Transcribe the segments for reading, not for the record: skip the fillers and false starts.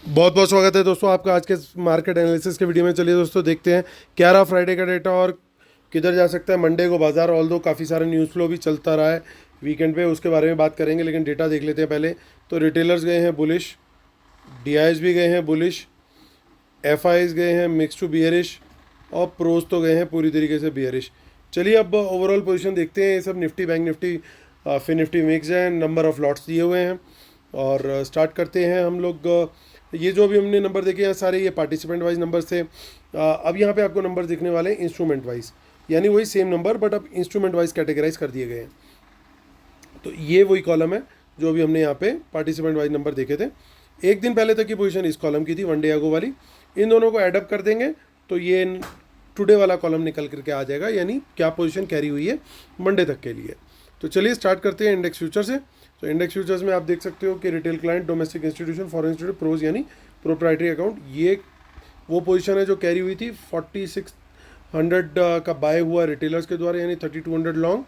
बहुत बहुत स्वागत है दोस्तों आपका आज के मार्केट एनालिसिस के वीडियो में। चलिए दोस्तों देखते हैं क्या रहा फ्राइडे का डेटा और किधर जा सकता है मंडे को बाजार। ऑल दो काफ़ी सारा न्यूज़ फ्लो भी चलता रहा है वीकेंड पे, उसके बारे में बात करेंगे, लेकिन डेटा देख लेते हैं पहले। तो रिटेलर्स गए हैं बुलिश, डीआईएस भी गए हैं बुलिश, एफआईज गए हैं मिक्स टू बियरिश और प्रोज तो गए हैं पूरी तरीके से बियरिश। चलिए अब ओवरऑल पोजीशन देखते हैं। ये सब निफ्टी, बैंक निफ्टी, फिर निफ्टी मिक्स है, नंबर ऑफ लॉट्स दिए हुए हैं और स्टार्ट करते हैं हम लोग। ये जो अभी हमने नंबर देखे हैं सारे ये पार्टिसिपेंट वाइज नंबर थे। अब यहाँ पे आपको नंबर दिखने वाले हैं इंस्ट्रूमेंट वाइज, यानी वही सेम नंबर बट अब इंस्ट्रूमेंट वाइज कैटेगराइज कर दिए गए हैं। तो ये वही कॉलम है जो अभी हमने यहाँ पे पार्टिसिपेंट वाइज नंबर देखे थे। एक दिन पहले तक की पोजीशन इस कॉलम की थी, वन डे अगो वाली। इन दोनों को एडअप कर देंगे तो ये टुडे वाला कॉलम निकल करके आ जाएगा, यानी क्या पोजीशन कैरी हुई है मंडे तक के लिए। तो चलिए स्टार्ट करते हैं इंडेक्स फ्यूचर से। तो इंडेक्स फ्यूचर्स में आप देख सकते हो कि retail client, domestic institution, foreign institute, pros यानी प्रोप्राइटरी अकाउंट, ये वो पोजीशन है जो कैरी हुई थी। 4600 का बाय हुआ रिटेलर्स के द्वारा, यानी 3200 लॉन्ग।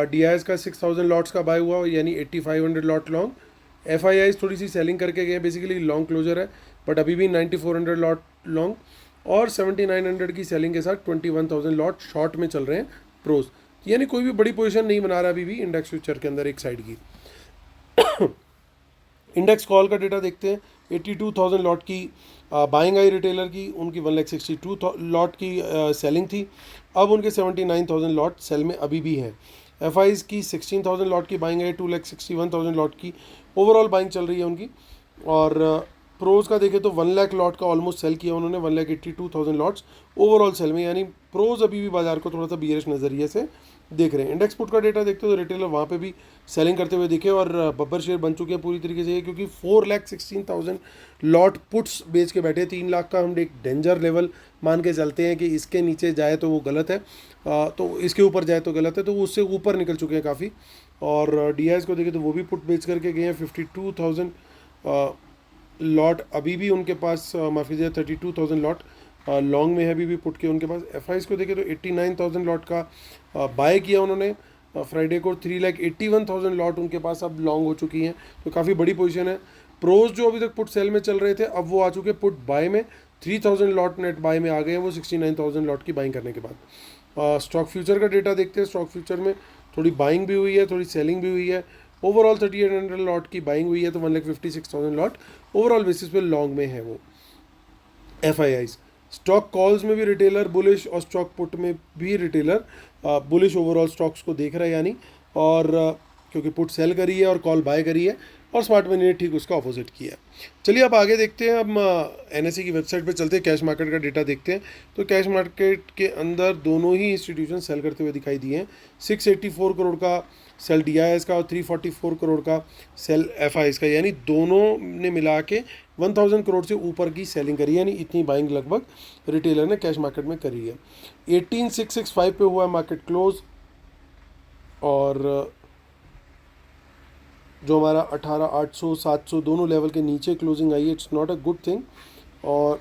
डीआईएस का 6000 लॉट्स का बाय हुआ, यानी 8500 लॉट लॉन्ग। एफआईआई थोड़ी सी सेलिंग करके गए, बेसिकली लॉन्ग क्लोजर है बट अभी भी 9400 लॉट लॉन्ग और 7900 की सेलिंग के साथ 21000 लॉट शॉर्ट में चल रहे हैं प्रोज। यानी कोई भी बड़ी पोजीशन नहीं बना रहा अभी भी इंडेक्स फ्यूचर के अंदर एक साइड की। इंडेक्स कॉल का डेटा देखते हैं। 82,000 लॉट की बाइंग आई रिटेलर की, उनकी 1,62 लॉट की सेलिंग थी। अब उनके 79,000 लॉट सेल में अभी भी हैं। एफ आईज की 16,000 लॉट की बाइंग आई, 2,61,000 लॉट की ओवरऑल बाइंग चल रही है उनकी। और प्रोज का देखें तो 1 लाख लॉट का ऑलमोस्ट सेल किया उन्होंने, 1,82,000 लॉट्स ओवरऑल सेल में, यानी प्रोज अभी भी बाजार को थोड़ा सा बियरिश नज़रिए से देख रहे हैं। इंडेक्स पुट का डेटा देखते हो तो रिटेलर वहाँ पे भी सेलिंग करते हुए दिखे और बब्बर शेयर बन चुके हैं पूरी तरीके से, क्योंकि 4,16,000 लॉट पुट्स बेच के बैठे। 3 लाख का हम एक डेंजर लेवल मान के चलते हैं कि इसके नीचे जाए तो वो गलत है, तो इसके ऊपर जाए तो गलत है, तो वो उससे ऊपर निकल चुके हैं काफ़ी। और डीआईएस को देखें तो वो भी पुट बेच करके गए हैं। 52,000 लॉट अभी भी उनके पास, माफ़ी दीजिए 32,000 लॉट लॉन्ग में है अभी भी पुट के उनके पास। एफ को देखें तो 89,000 लॉट का बाय किया उन्होंने फ्राइडे को। 3,81,000 लॉट उनके पास अब लॉन्ग हो चुकी हैं, तो काफ़ी बड़ी पोजीशन है। प्रोज जो अभी तक पुट सेल में चल रहे थे अब वो आ चुके पुट बाय में, 3,000 लॉट नेट बाय में आ गए हैं वो 69,000 लॉट की बाइंग करने के बाद। स्टॉक फ्यूचर का डेटा देखते हैं। स्टॉक फ्यूचर में थोड़ी बाइंग भी हुई है, थोड़ी सेलिंग भी हुई है। ओवरऑल 3,800 लॉट की बाइंग हुई है, तो 1,56,000 लॉट ओवरऑल बेसिस पे लॉन्ग में है वो F I eyes. Stock calls में भी रिटेलर बुलिश और स्टॉक पुट में भी रिटेलर बुलिश ओवरऑल स्टॉक्स को देख रहा है, यानी और क्योंकि पुट सेल करी है और कॉल बाय करी है, और स्मार्ट मनी ने ठीक उसका अपोजिट किया है। चलिए अब आगे देखते हैं। हम एनएसई की वेबसाइट पे चलते हैं, कैश मार्केट का डेटा देखते हैं। तो कैश मार्केट के अंदर दोनों ही इंस्टीट्यूशन सेल करते हुए दिखाई दिए हैं। 684 करोड़ का सेल डीआईएस का और 344 करोड़ का सेल एफआईएस का, यानी दोनों ने मिला के 1000 करोड़ से ऊपर की सेलिंग करी है, यानी इतनी बाइंग लगभग रिटेलर ने कैश मार्केट में करी है। 18,665 पे हुआ है मार्केट क्लोज, और जो हमारा 18,800 700 दोनों लेवल के नीचे क्लोजिंग आई है। It's not a good thing. और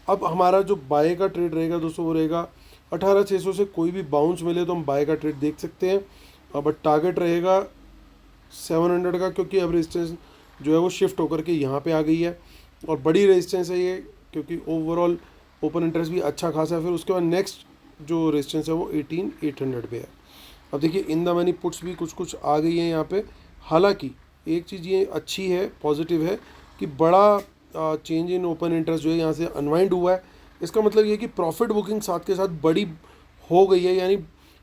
अब हमारा जो बाय का ट्रेड रहेगा दोस्तों वो रहेगा 18,600 से कोई भी बाउंस मिले तो हम बाय का ट्रेड देख सकते हैं, बट टारगेट रहेगा 700 का, क्योंकि अब रेजिस्टेंस जो है वो शिफ्ट होकर के यहाँ पे आ गई है और बड़ी रेजिस्टेंस है ये, क्योंकि ओवरऑल ओपन इंटरेस्ट भी अच्छा खासा है। फिर उसके बाद नेक्स्ट जो रेजिस्टेंस है वो 18,800 पे है। अब देखिए इन द मनी पुट्स भी कुछ कुछ आ गई हैं यहाँ पे। हालांकि एक चीज़ ये अच्छी है, पॉजिटिव है, कि बड़ा चेंज इन ओपन इंटरेस्ट जो है यहाँ से अनवाइंड हुआ है। इसका मतलब ये कि प्रॉफिट बुकिंग साथ के साथ बड़ी हो गई है, यानी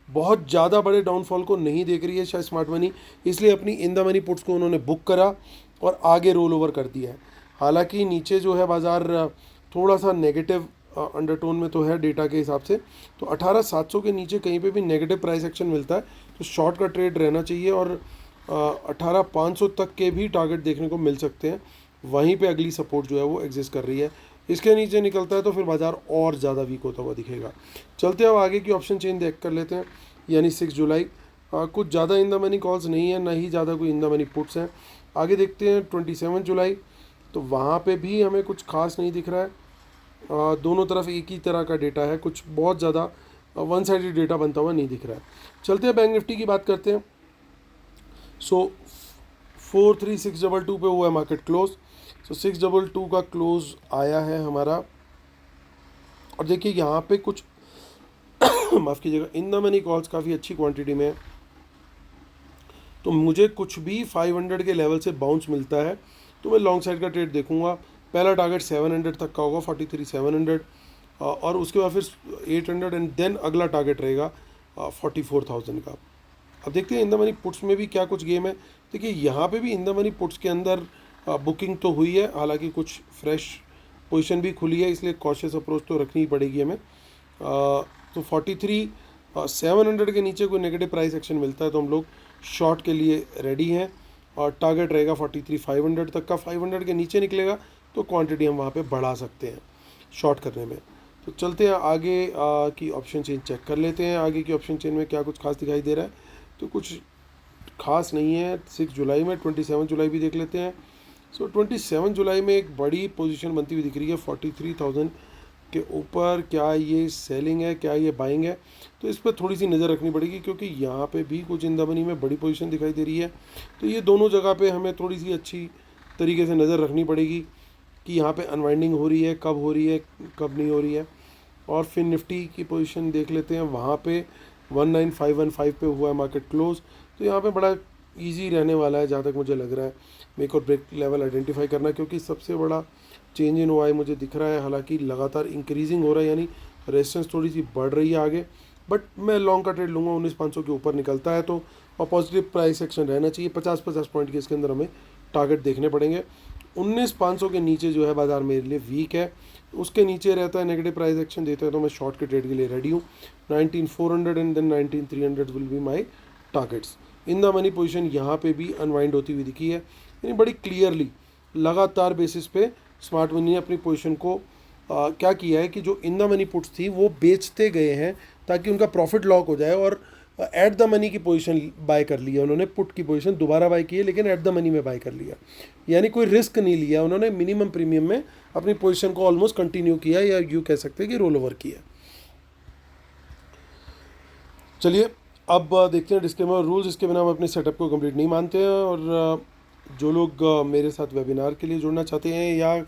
बहुत ज़्यादा बड़े डाउनफॉल को नहीं देख रही है शायद स्मार्ट मनी, इसलिए अपनी इन द मनी पुट्स को उन्होंने बुक करा और आगे रोल ओवर कर दिया है। हालांकि नीचे जो है बाज़ार थोड़ा सा नेगेटिव अंडरटोन में तो है डेटा के हिसाब से, तो 18,700 के नीचे कहीं पे भी नेगेटिव प्राइस एक्शन मिलता है तो शॉर्ट का ट्रेड रहना चाहिए, और 18,500 तक के भी टारगेट देखने को मिल सकते हैं। वहीं पे अगली सपोर्ट जो है वो एग्जिस्ट कर रही है। इसके नीचे निकलता है तो फिर बाज़ार और ज़्यादा वीक होता हुआ दिखेगा। चलते हैं अब आगे की ऑप्शन चेन देख कर लेते हैं, यानी 6 जुलाई। कुछ ज़्यादा इन द मनी कॉल्स नहीं है, ना ही ज़्यादा कोई इन द मनी पुट्स हैं। आगे देखते हैं 27 जुलाई, तो वहाँ पे भी हमें कुछ खास नहीं दिख रहा है। दोनों तरफ एक ही तरह का डेटा है, कुछ बहुत ज़्यादा वन साइडेड डेटा बनता हुआ नहीं दिख रहा है। चलते हैं बैंक निफ्टी की बात करते हैं। सो 43622 पे हुआ है मार्केट क्लोज। तो 622 का क्लोज आया है हमारा। और देखिए यहाँ पे कुछ माफ़ कीजिएगा, इन द मनी कॉल्स काफ़ी अच्छी क्वांटिटी में है, तो मुझे कुछ भी 500 के लेवल से बाउंस मिलता है तो मैं लॉन्ग साइड का ट्रेड देखूंगा। पहला टारगेट 700 तक का होगा, 43,700, और उसके बाद फिर 800 एंड देन अगला टारगेट रहेगा 44,000 का। अब देखते हैं इन द मनी पुट्स में भी क्या कुछ गेम है। देखिए यहाँ पे भी इन द मनी पुट्स के अंदर बुकिंग तो हुई है, हालांकि कुछ फ्रेश पोजीशन भी खुली है, इसलिए कॉशियस अप्रोच तो रखनी ही पड़ेगी हमें। तो 43,700 के नीचे कोई नेगेटिव प्राइस एक्शन मिलता है तो हम लोग शॉर्ट के लिए रेडी हैं, और टारगेट रहेगा 43,500 तक का। 500 के नीचे निकलेगा तो क्वांटिटी हम वहाँ पे बढ़ा सकते हैं शॉर्ट करने में। तो चलते हैं आगे की ऑप्शन चेन चेक कर लेते हैं, आगे की ऑप्शन चेन में क्या कुछ खास दिखाई दे रहा है। तो कुछ खास नहीं है 6 जुलाई में। 27 जुलाई भी देख लेते हैं। सो 27 जुलाई में एक बड़ी पोजीशन बनती हुई दिख रही है 43,000 के ऊपर। क्या ये सेलिंग है, क्या ये बाइंग है, तो इस पर थोड़ी सी नज़र रखनी पड़ेगी, क्योंकि यहाँ पे भी कुछ इन द मनी में बड़ी पोजीशन दिखाई दे रही है। तो ये दोनों जगह पे हमें थोड़ी सी अच्छी तरीके से नज़र रखनी पड़ेगी कि यहाँ पे अनवाइंडिंग हो रही है, कब हो रही है, कब नहीं हो रही है। और फिर निफ्टी की पोजीशन देख लेते हैं, वहाँ पे 19,515 पे हुआ है मार्केट क्लोज। तो यहाँ पे बड़ा इजी रहने वाला है जहाँ तक मुझे लग रहा है मेक और ब्रेक लेवल आइडेंटिफाई करना, क्योंकि सबसे बड़ा चेंज इन हुआ है मुझे दिख रहा है। हालांकि लगातार इंक्रीजिंग हो रहा है, यानी रेजिस्टेंस थोड़ी सी बढ़ रही है आगे, बट मैं लॉन्ग का ट्रेड लूँगा। 19,500 के ऊपर निकलता है तो, और पॉजिटिव प्राइस एक्शन रहना चाहिए। 50-50 पॉइंट के इसके अंदर हमें टारगेट देखने पड़ेंगे। 19,500 के नीचे जो है बाज़ार मेरे लिए वीक है, उसके नीचे रहता है नेगेटिव प्राइस एक्शन देता है तो मैं शॉर्ट के ट्रेड के लिए रेडी हूँ। 19,400 and then 19,300 will be my targets. In the money position यहाँ पे भी अनवाइंड होती हुई दिखी है, यानी बड़ी क्लियरली लगातार बेसिस पे स्मार्ट मनी ने अपनी पोजीशन को क्या किया है कि जो इन द मनी पुट्स थी वो बेचते गए हैं ताकि उनका प्रॉफिट लॉक हो जाए, और एट द मनी की पोजीशन बाय कर लिया उन्होंने। पुट की पोजीशन दोबारा बाय की है, लेकिन एट द मनी में बाय कर लिया, यानी कोई रिस्क नहीं लिया उन्होंने। मिनिमम प्रीमियम में अपनी पोजीशन को ऑलमोस्ट कंटिन्यू किया, या यूँ कह सकते हैं कि रोल ओवर किया। चलिए अब देखते हैं डिस्क्लेमर रूल्स, इसके बिना हम अपने सेटअप को कंप्लीट नहीं मानते हैं। और जो लोग मेरे साथ वेबिनार के लिए जुड़ना चाहते हैं, या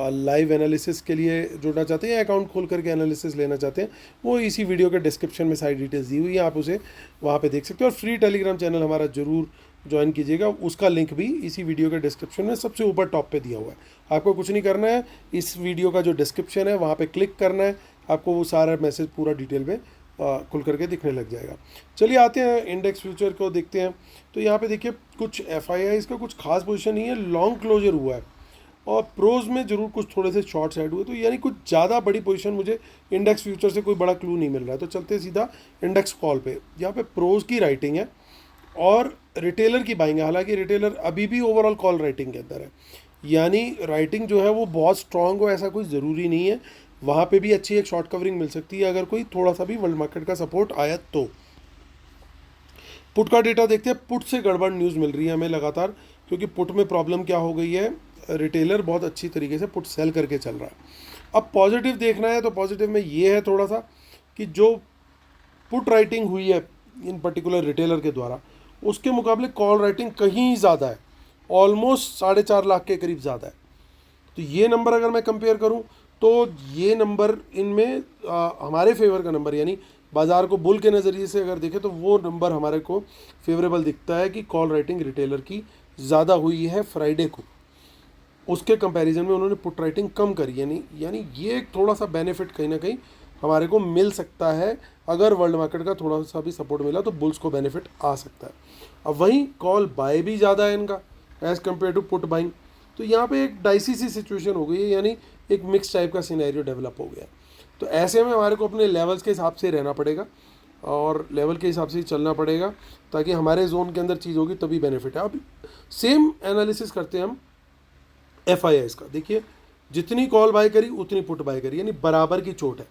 लाइव एनालिसिस के लिए जुड़ना चाहते हैं, या अकाउंट खोल करके एनालिसिस लेना चाहते हैं, वो इसी वीडियो के डिस्क्रिप्शन में सारी डिटेल्स दी हुई है, आप उसे वहाँ पे देख सकते हैं। और फ्री टेलीग्राम चैनल हमारा ज़रूर ज्वाइन कीजिएगा, उसका लिंक भी इसी वीडियो के डिस्क्रिप्शन में सबसे ऊपर टॉप पे दिया हुआ है। आपको कुछ नहीं करना है, इस वीडियो का जो डिस्क्रिप्शन है वहाँ पे क्लिक करना है, आपको वो सारा मैसेज पूरा डिटेल में खुल करके दिखने लग जाएगा। चलिए आते हैं इंडेक्स फ्यूचर को देखते हैं। तो यहाँ पे देखिए कुछ FIIs का कुछ खास पोजीशन नहीं है, लॉन्ग क्लोजर हुआ है, और प्रोज में जरूर कुछ थोड़े से शॉर्ट्स ऐड हुए, तो यानी कुछ ज़्यादा बड़ी पोजीशन मुझे इंडेक्स फ्यूचर से कोई बड़ा क्लू नहीं मिल रहा है। तो चलते हैं सीधा इंडेक्स कॉल पे। यहाँ पे प्रोज की राइटिंग है और रिटेलर की बाइंग है, हालांकि रिटेलर अभी भी ओवरऑल कॉल राइटिंग के अंदर है, यानी राइटिंग जो है वो बहुत स्ट्रांग हो ऐसा कोई ज़रूरी नहीं है। वहाँ पे भी अच्छी एक शॉर्ट कवरिंग मिल सकती है अगर कोई थोड़ा सा भी वर्ल्ड मार्केट का सपोर्ट आया तो। पुट का डेटा देखते हैं। पुट से गड़बड़ न्यूज़ मिल रही है हमें लगातार, क्योंकि पुट में प्रॉब्लम क्या हो गई है, रिटेलर बहुत अच्छी तरीके से पुट सेल करके चल रहा है। अब पॉजिटिव देखना है तो पॉजिटिव में ये है थोड़ा सा कि जो पुट राइटिंग हुई है इन पर्टिकुलर रिटेलर के द्वारा, उसके मुकाबले कॉल राइटिंग कहीं ज़्यादा है, ऑलमोस्ट 4.5 लाख के करीब ज़्यादा है। तो ये नंबर अगर मैं कंपेयर करूं तो ये नंबर इनमें हमारे फेवर का नंबर, यानी बाज़ार को बुल के नज़रिए से अगर देखें तो वो नंबर हमारे को फेवरेबल दिखता है कि कॉल राइटिंग रिटेलर की ज़्यादा हुई है फ्राइडे को, उसके कंपैरिजन में उन्होंने पुट राइटिंग कम करी, यानी ये एक थोड़ा सा बेनिफिट कहीं ना कहीं हमारे को मिल सकता है। अगर वर्ल्ड मार्केट का थोड़ा सा भी सपोर्ट मिला तो बुल्स को बेनिफिट आ सकता है। अब वहीं कॉल बाय भी ज़्यादा है इनका as compare to put buying, तो यहाँ पे एक डाइसी सी सिचुएशन हो गई है, यानी एक मिक्स टाइप का सिनेरियो डेवलप हो गया। तो ऐसे में हमारे को अपने लेवल्स के हिसाब से रहना पड़ेगा और लेवल के हिसाब से ही चलना पड़ेगा, ताकि हमारे जोन के अंदर चीज़ होगी तभी बेनिफिट है। अब सेम एनालिसिस करते हैं हम FIIs का। देखिए जितनी कॉल बाय करी उतनी पुट बाय करी, यानी बराबर की चोट है,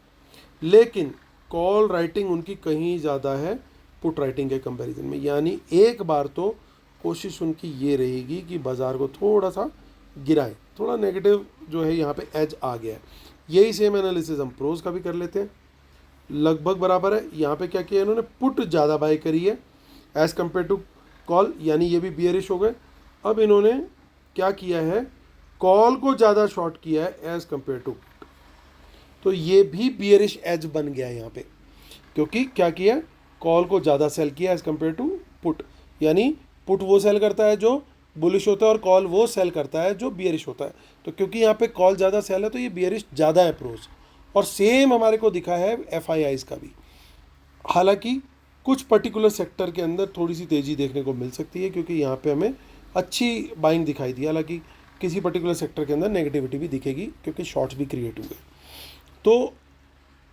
लेकिन कॉल राइटिंग उनकी कहीं ज़्यादा है पुट राइटिंग के कंपैरिजन में। यानी एक बार तो कोशिश उनकी ये रहेगी कि बाज़ार को थोड़ा सा गिराए, थोड़ा नेगेटिव जो है यहाँ पे एज आ गया है। यही सेम एनालिसिस हम प्रोज का भी कर लेते हैं, लगभग बराबर है। यहाँ पे क्या किया इन्होंने, पुट ज़्यादा बाय करी है एज़ कम्पेयर टू कॉल, यानी ये भी बियरिश हो गए। अब इन्होंने क्या किया है, कॉल को ज़्यादा शॉर्ट किया है एज कंपेयर टू, तो ये भी बियरिश एज बन गया है यहाँ पे, क्योंकि क्या किया, कॉल को ज़्यादा सेल किया एज कंपेयर टू पुट, यानी पुट वो सेल करता है जो बुलिश होता है और कॉल वो सेल करता है जो बियरिश होता है। तो क्योंकि यहाँ पे कॉल ज़्यादा सेल है तो ये बियरिश ज़्यादा है प्रोज, और सेम हमारे को दिखा है FIIs का भी। हालांकि कुछ पर्टिकुलर सेक्टर के अंदर थोड़ी सी तेज़ी देखने को मिल सकती है, क्योंकि यहाँ पे हमें अच्छी बाइंग दिखाई दी, हालांकि किसी पर्टिकुलर सेक्टर के अंदर नेगेटिविटी भी दिखेगी क्योंकि शॉर्ट्स भी क्रिएट हुए। तो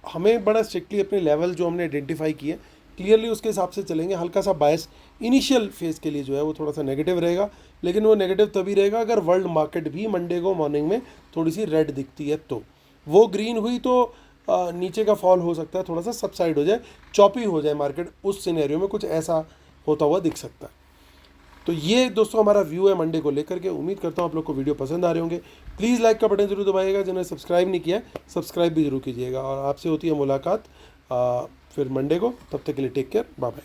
हमें बड़ा स्ट्रिक्टली अपने लेवल जो हमने आइडेंटिफाई किए क्लियरली उसके हिसाब से चलेंगे। हल्का सा बायस इनिशियल फेज़ के लिए जो है वो थोड़ा सा नेगेटिव रहेगा, लेकिन वो नेगेटिव तभी रहेगा अगर वर्ल्ड मार्केट भी मंडे को मॉर्निंग में थोड़ी सी रेड दिखती है, तो वो ग्रीन हुई तो नीचे का फॉल हो सकता है, थोड़ा सा सबसाइड हो जाए, चॉपी हो जाए मार्केट, उस सिनेरियो में कुछ ऐसा होता हुआ दिख सकता है। तो ये दोस्तों हमारा व्यू है मंडे को लेकर के। उम्मीद करता हूँ आप लोग को वीडियो पसंद आ रहे होंगे। प्लीज़ लाइक का बटन जरूर दबाइएगा, जिन्होंने सब्सक्राइब नहीं किया है सब्सक्राइब भी जरूर कीजिएगा, और आपसे होती है मुलाकात फिर मंडे को। तब तक के लिए टेक केयर, बाय बाय।